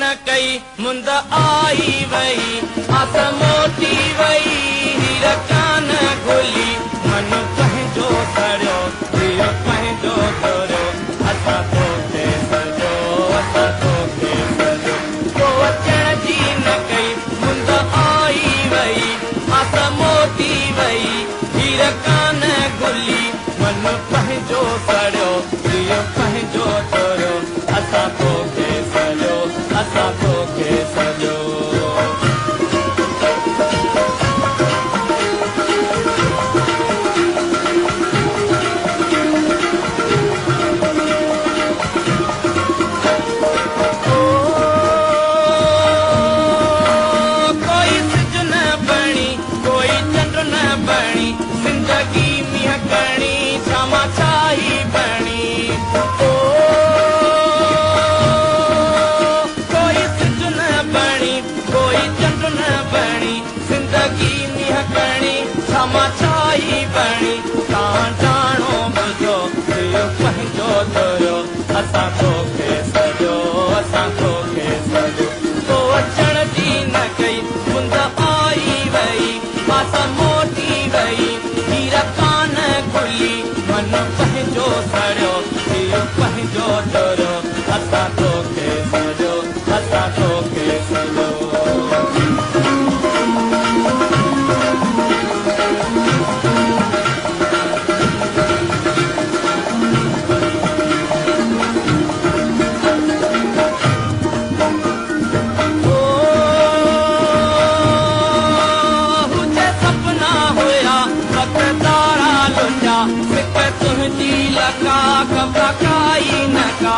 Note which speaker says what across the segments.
Speaker 1: न कई मुंद आई वई आस मोटी वई हीर कान घुली मन पंहिंजो सड़ियो दियो पंहिंजो तोरियो असां तोखे सॼो असां तोखे सॼो को अचण जी न कई मुंद आई वई आस मोटी वई हीर कान घुली मन पंहिंजो सड़ियो दियो पंहिंजो तोरियो असां तोखे सॼो असां तोखे सॼो कोई सिज न बणी कोई चंड न बणी ज़िंदगी मींहं करणी छामा छाही बणी कोई सिज न बणी कोई चंड न बणी ज़िंदगी मींहं करणी छामा छाही बणी तव्हां ॼाणो ॿुधो दियो पंहिंजो तोरियो असां तोखे सॼो असां तोखे सॼो को अचण जी न कई मुंद आई वई आस मोटी वई हीर कान घुली मन पंहिंजो सड़ियो दियो पंहिंजो तोरियो असां तोखे सॼो असां तोखे सॼो तुंहिंजी लका घबराई न का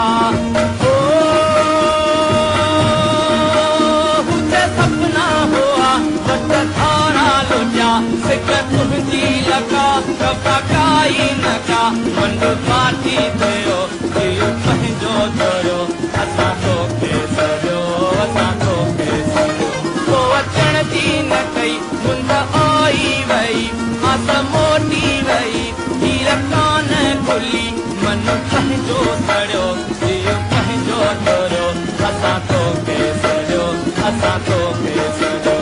Speaker 1: हुते सपना हुआ वट थारा लुटिया सिक तुंहिंजी लका घबराई न का मन फाटी थियो दियो पंहिंजो तोरियो असां तोखे सॼो असां तोखे सॼो को अचण जी न कई मुंद आई वई आस मोटी वई हीर कान घुली मन पंहिंजो सड़ियो दियो पंहिंजो तोरियो असां तोखे सॼो असां तोखे सॼो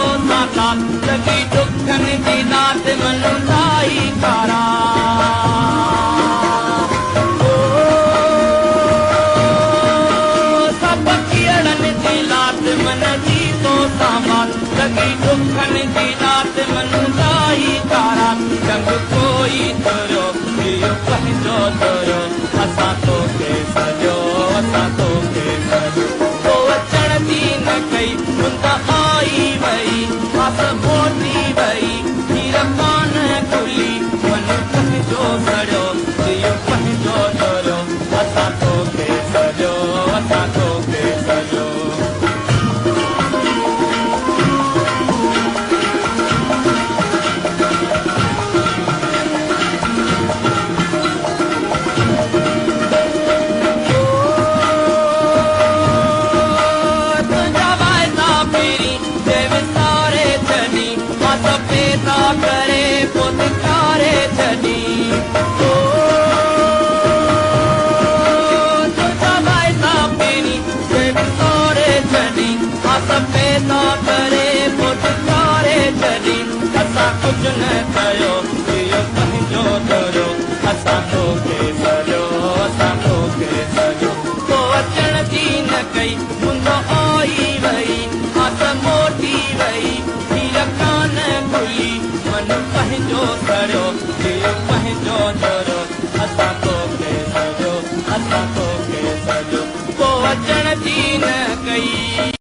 Speaker 1: लगी दुखन जी रात मन लाई कारा सब किरण जी रात मन जी तो सामान लगी दुखन जी रात मन लाई कारा जंग कोई तोरियो दियो पंहिंजो तोरियो असां तोखे सॼो असां तोखे सॼो को अचण जी न कई मुंद आई वई आस मोटी वई हीर कान घुली मन पंहिंजो सड़ियो दियो पंहिंजो तोरियो असां तोखे सॼो असां तोखे सॼो तुंहिंजा वाइदा पहिरीं पेता करे पुतकारे छॾी तुंहिंजा वाइदा पहिरीं सोरे छॾी आस पेता करे पुतकारे छॾी असां कुझु न कयो दियो पंहिंजो तोरियो असां तोखे सॼो असां तोखे सॼो को अचण जी न कई मुंद आई वई आस मोटी वई हीर कान घुली मन पंहिंजो सड़ियो दियो पंहिंजो तोरियो असां तोखे सॼो असां तोखे सॼो को अचण जी न कई